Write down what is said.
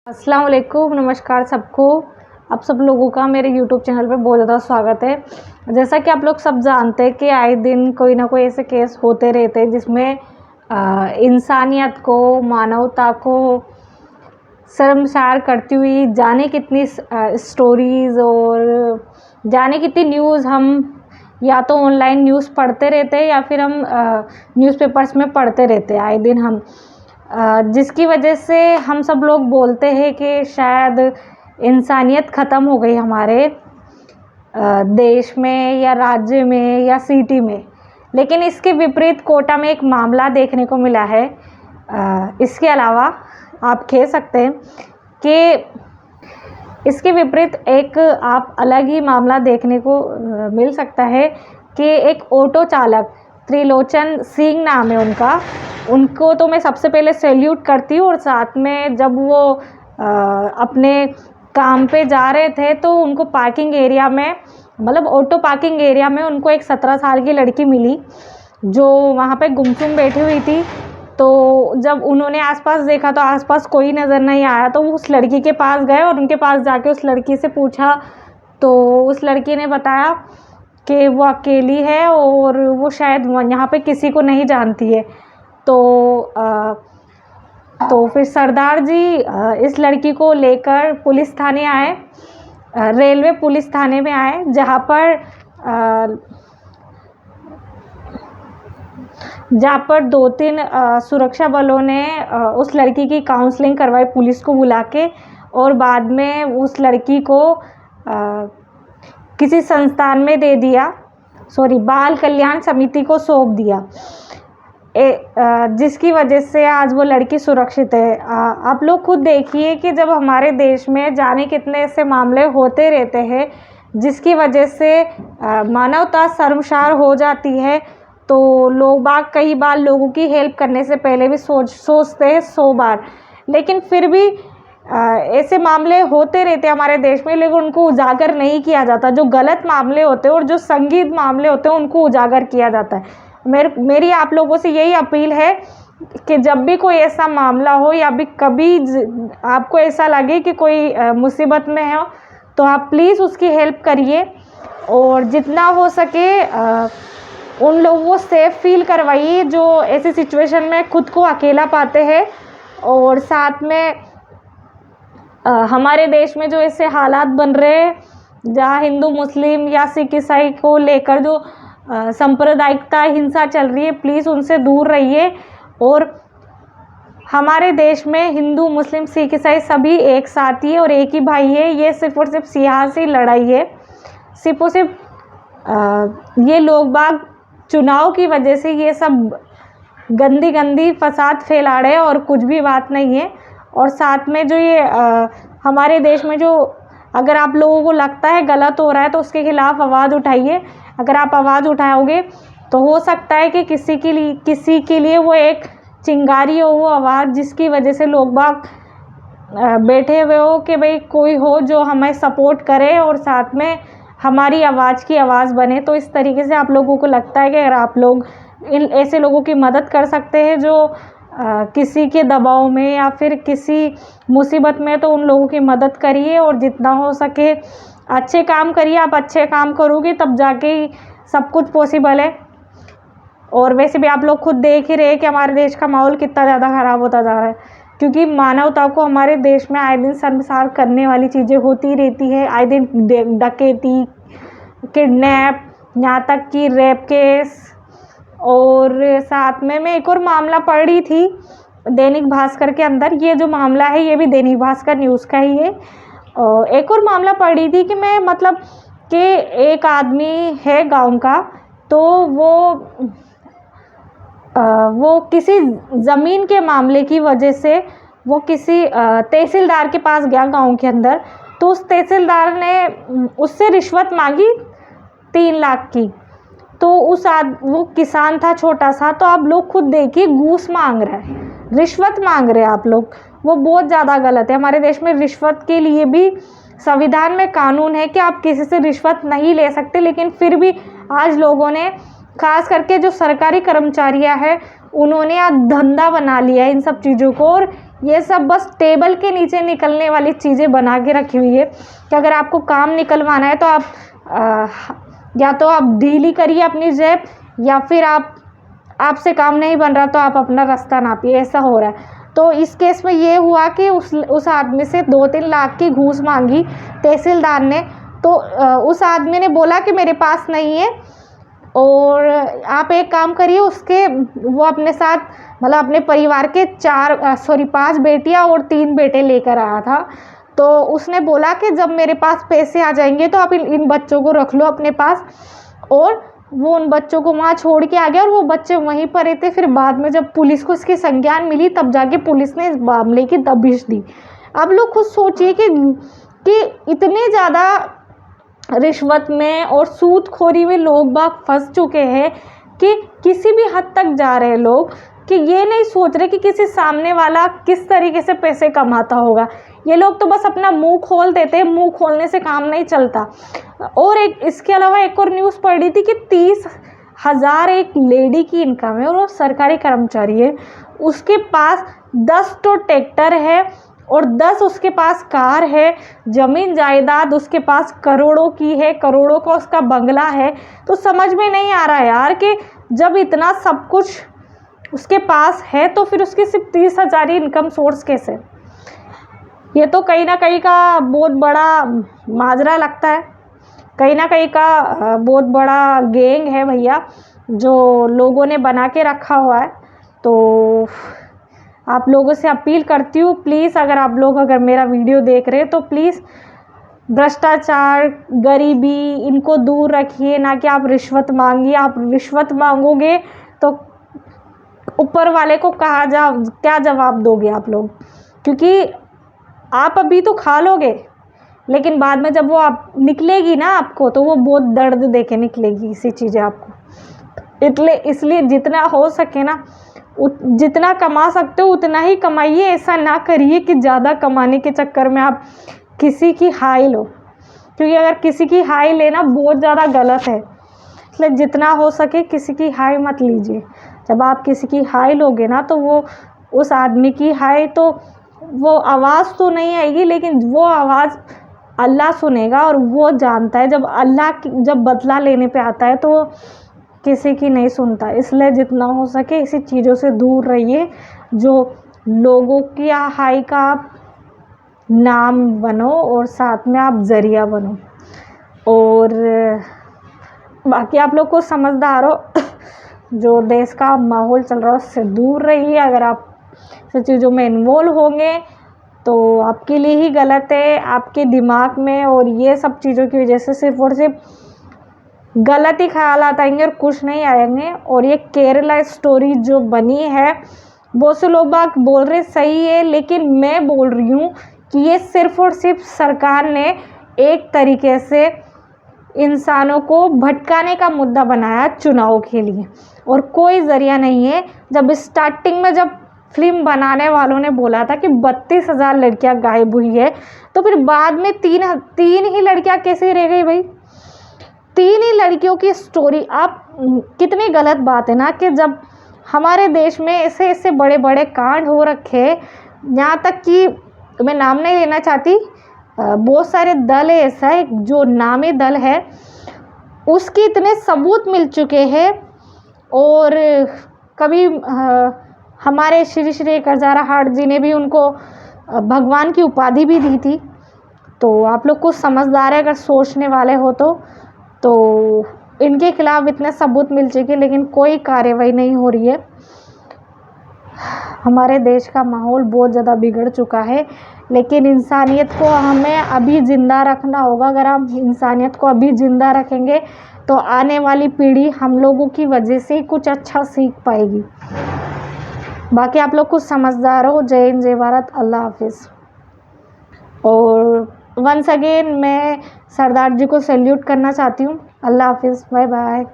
अस्सलाम वालेकुम, नमस्कार सबको। आप सब लोगों का मेरे यूट्यूब चैनल पे बहुत ज़्यादा स्वागत है। जैसा कि आप लोग सब जानते हैं कि आए दिन कोई ना कोई ऐसे केस होते रहते हैं जिसमें इंसानियत को, मानवता को शर्मसार करती हुई जाने कितनी स्टोरीज़ और जाने कितनी न्यूज़ हम या तो ऑनलाइन न्यूज़ पढ़ते रहते हैं या फिर हम न्यूज़पेपर्स में पढ़ते रहते हैं आए दिन हम, जिसकी वजह से हम सब लोग बोलते हैं कि शायद इंसानियत ख़त्म हो गई हमारे देश में या राज्य में या सिटी में। लेकिन इसके विपरीत कोटा में एक मामला देखने को मिला है। इसके अलावा आप कह सकते हैं कि इसके विपरीत एक आप अलग ही मामला देखने को मिल सकता है कि एक ऑटो चालक, त्रिलोचन सिंह नाम है उनको तो मैं सबसे पहले सैल्यूट करती हूँ। और साथ में जब वो अपने काम पे जा रहे थे तो उनको पार्किंग एरिया में, मतलब ऑटो पार्किंग एरिया में उनको एक 17 साल की लड़की मिली जो वहाँ पे गुमसुम बैठी हुई थी। तो जब उन्होंने आसपास देखा तो आसपास कोई नज़र नहीं आया, तो वो उस लड़की के पास गए और उनके पास जाके उस लड़की से पूछा तो उस लड़की ने बताया कि वो अकेली है और वो शायद यहाँ पे किसी को नहीं जानती है। तो फिर सरदार जी इस लड़की को लेकर पुलिस थाने आए, रेलवे पुलिस थाने में आए, जहाँ पर 2-3 सुरक्षा बलों ने उस लड़की की काउंसलिंग करवाई पुलिस को बुला के, और बाद में उस लड़की को किसी संस्थान में दे दिया, बाल कल्याण समिति को सौंप दिया, जिसकी वजह से आज वो लड़की सुरक्षित है। आप लोग खुद देखिए कि जब हमारे देश में जाने कितने ऐसे मामले होते रहते हैं जिसकी वजह से मानवता शर्मसार हो जाती है, तो लोग बाग कई बार लोगों की हेल्प करने से पहले भी सोचते हैं 100 बार। लेकिन फिर भी ऐसे मामले होते रहते हैं हमारे देश में, लेकिन उनको उजागर नहीं किया जाता। जो गलत मामले होते हैं और जो संगीन मामले होते हैं उनको उजागर किया जाता है। मेरी आप लोगों से यही अपील है कि जब भी कोई ऐसा मामला हो या भी कभी आपको ऐसा लगे कि कोई मुसीबत में हो, तो आप प्लीज़ उसकी हेल्प करिए और जितना हो सके उन लोगों को सेफ फील करवाइए जो ऐसी सिचुएशन में खुद को अकेला पाते हैं। और साथ में हमारे देश में जो ऐसे हालात बन रहे हैं जहाँ हिंदू मुस्लिम या सिख ईसाई को लेकर जो सांप्रदायिकता हिंसा चल रही है, प्लीज़ उनसे दूर रहिए। और हमारे देश में हिंदू मुस्लिम सिख ईसाई सभी एक साथ ही है और एक ही भाई है। ये सिर्फ और सिर्फ सियासी लड़ाई है, सिर्फ और सिर्फ ये लोग बाग चुनाव की वजह से ये सब गंदी फसाद फैला रहे हैं और कुछ भी बात नहीं है। और साथ में जो ये हमारे देश में जो अगर आप लोगों को लगता है गलत हो रहा है तो उसके खिलाफ़ आवाज़ उठाइए। अगर आप आवाज़ उठाओगे तो हो सकता है कि किसी के लिए वो एक चिंगारी हो, वो आवाज़ जिसकी वजह से लोग बाग बैठे हुए हो कि भाई कोई हो जो हमें सपोर्ट करे और साथ में हमारी आवाज़ की आवाज़ बने। तो इस तरीके से आप लोगों को लगता है कि अगर आप लोग इन ऐसे लोगों की मदद कर सकते हैं जो किसी के दबाव में या फिर किसी मुसीबत में, तो उन लोगों की मदद करिए और जितना हो सके अच्छे काम करिए। आप अच्छे काम करोगे तब जाके ही सब कुछ पॉसिबल है। और वैसे भी आप लोग खुद देख ही रहे कि हमारे देश का माहौल कितना ज़्यादा ख़राब होता जा रहा है, क्योंकि मानवता को हमारे देश में आए दिन शर्मसार करने वाली चीज़ें होती रहती है। आए दिन डकैती, किडनैप, यहाँ तक कि रेप केस। और साथ में मैं एक और मामला पढ़ रही थी दैनिक भास्कर के अंदर, ये जो मामला है ये भी दैनिक भास्कर न्यूज़ का ही है। एक और मामला पढ़ रही थी कि मैं मतलब कि एक आदमी है गांव का, तो वो किसी ज़मीन के मामले की वजह से वो किसी तहसीलदार के पास गया गांव के अंदर। तो उस तहसीलदार ने उससे रिश्वत मांगी 3 लाख की। तो वो किसान था छोटा सा, तो आप लोग खुद देखिए घूस मांग रहा है, रिश्वत मांग रहे हैं आप लोग। वो बहुत ज़्यादा गलत है। हमारे देश में रिश्वत के लिए भी संविधान में कानून है कि आप किसी से रिश्वत नहीं ले सकते, लेकिन फिर भी आज लोगों ने, खास करके जो सरकारी कर्मचारियां हैं, उन्होंने आज धंधा बना लिया है इन सब चीज़ों को। और ये सब बस टेबल के नीचे निकलने वाली चीज़ें बना के रखी हुई है कि अगर आपको काम निकलवाना है तो आप या तो आप ढीली करिए अपनी जेब, या फिर आपसे काम नहीं बन रहा तो आप अपना रास्ता नापिए। ऐसा हो रहा है। तो इस केस में ये हुआ कि उस आदमी से 2-3 लाख की घूस मांगी तहसीलदार ने। तो उस आदमी ने बोला कि मेरे पास नहीं है, और आप एक काम करिए, वो अपने साथ मतलब अपने परिवार के 5 बेटियां और 3 बेटे लेकर आया था। तो उसने बोला कि जब मेरे पास पैसे आ जाएंगे तो आप इन बच्चों को रख लो अपने पास, और वो उन बच्चों को वहाँ छोड़ के आ गया, और वो बच्चे वहीं पर रहते। फिर बाद में जब पुलिस को इसकी संज्ञान मिली तब जाके पुलिस ने इस मामले की दबिश दी। अब लोग खुद सोचिए कि इतने ज़्यादा रिश्वत में और सूदखोरी में लोग बाग फंस चुके हैं कि किसी भी हद तक जा रहे हैं लोग, कि ये नहीं सोच रहे कि किसी सामने वाला किस तरीके से पैसे कमाता होगा। ये लोग तो बस अपना मुंह खोल देते हैं, मुंह खोलने से काम नहीं चलता। और इसके अलावा एक और न्यूज़ पढ़ रही थी कि 30,000 एक लेडी की इनकम है, और वो सरकारी कर्मचारी है। उसके पास 10 तो ट्रैक्टर है और 10 उसके पास कार है, ज़मीन जायदाद उसके पास करोड़ों की है, करोड़ों का उसका बंगला है। तो समझ में नहीं आ रहा यार कि जब इतना सब कुछ उसके पास है तो फिर उसकी सिर्फ 30,000 ही इनकम सोर्स कैसे? ये तो कहीं ना कहीं का बहुत बड़ा माजरा लगता है, कहीं ना कहीं का बहुत बड़ा गैंग है भैया जो लोगों ने बना के रखा हुआ है। तो आप लोगों से अपील करती हूँ, प्लीज़ अगर मेरा वीडियो देख रहे हैं तो प्लीज़ भ्रष्टाचार, गरीबी, इनको दूर रखिए, ना कि आप रिश्वत मांगिए। आप रिश्वत मांगोगे तो ऊपर वाले को क्या जवाब दोगे आप लोग? क्योंकि आप अभी तो खा लोगे, लेकिन बाद में जब वो आप निकलेगी ना आपको, तो वो बहुत दर्द देके निकलेगी इसी चीज़ें आपको। इसलिए जितना हो सके ना, जितना कमा सकते हो उतना ही कमाइए। ऐसा ना करिए कि ज़्यादा कमाने के चक्कर में आप किसी की हाई लो, क्योंकि अगर किसी की हाई लेना बहुत ज़्यादा गलत है। इसलिए जितना हो सके किसी की हाई मत लीजिए। जब आप किसी की हाई लोगे ना, तो वो उस आदमी की हाई, तो वो आवाज़ तो नहीं आएगी, लेकिन वो आवाज़ अल्लाह सुनेगा, और वो जानता है जब बदला लेने पे आता है तो वो किसी की नहीं सुनता। इसलिए जितना हो सके इसी चीज़ों से दूर रहिए, जो लोगों की हाई का आप नाम बनो और साथ में आप जरिया बनो। और बाकी आप लोग को समझदार हो, जो देश का माहौल चल रहा है उससे दूर रहिए। अगर आप ऐसी चीज़ों में इन्वॉल्व होंगे तो आपके लिए ही गलत है। आपके दिमाग में और ये सब चीज़ों की वजह से सिर्फ और सिर्फ गलत ही ख्यालात आएंगे और कुछ नहीं आएंगे। और ये केरला स्टोरी जो बनी है, बहुत से लोग बात बोल रहे सही है, लेकिन मैं बोल रही हूँ कि ये सिर्फ और सिर्फ सरकार ने एक तरीके से इंसानों को भटकाने का मुद्दा बनाया चुनाव के लिए, और कोई ज़रिया नहीं है। जब स्टार्टिंग में जब फिल्म बनाने वालों ने बोला था कि 32,000 लड़कियां गायब हुई है, तो फिर बाद में तीन ही लड़कियां कैसे रह गई भाई? 3 ही लड़कियों की स्टोरी। आप कितनी गलत बात है ना कि जब हमारे देश में ऐसे बड़े बड़े कांड हो रखे, यहाँ तक कि मैं नाम नहीं लेना चाहती, बहुत सारे दल है, ऐसा है जो नामी दल है, उसके इतने सबूत मिल चुके हैं। और कभी हमारे श्री एक हज़ारा हाट जी ने भी उनको भगवान की उपाधि भी दी थी। तो आप लोग कुछ समझदार है अगर सोचने वाले हो तो इनके खिलाफ इतने सबूत मिल चुके, लेकिन कोई कार्रवाई नहीं हो रही है। हमारे देश का माहौल बहुत ज़्यादा बिगड़ चुका है, लेकिन इंसानियत को हमें अभी ज़िंदा रखना होगा। अगर हम इंसानियत को अभी ज़िंदा रखेंगे तो आने वाली पीढ़ी हम लोगों की वजह से कुछ अच्छा सीख पाएगी। बाकी आप लोग कुछ समझदार हो। जय हिंद, जय भारत, अल्लाह हाफिज़। और वंस अगेन मैं सरदार जी को सैल्यूट करना चाहती हूँ। अल्लाह हाफिज़, बाय बाय।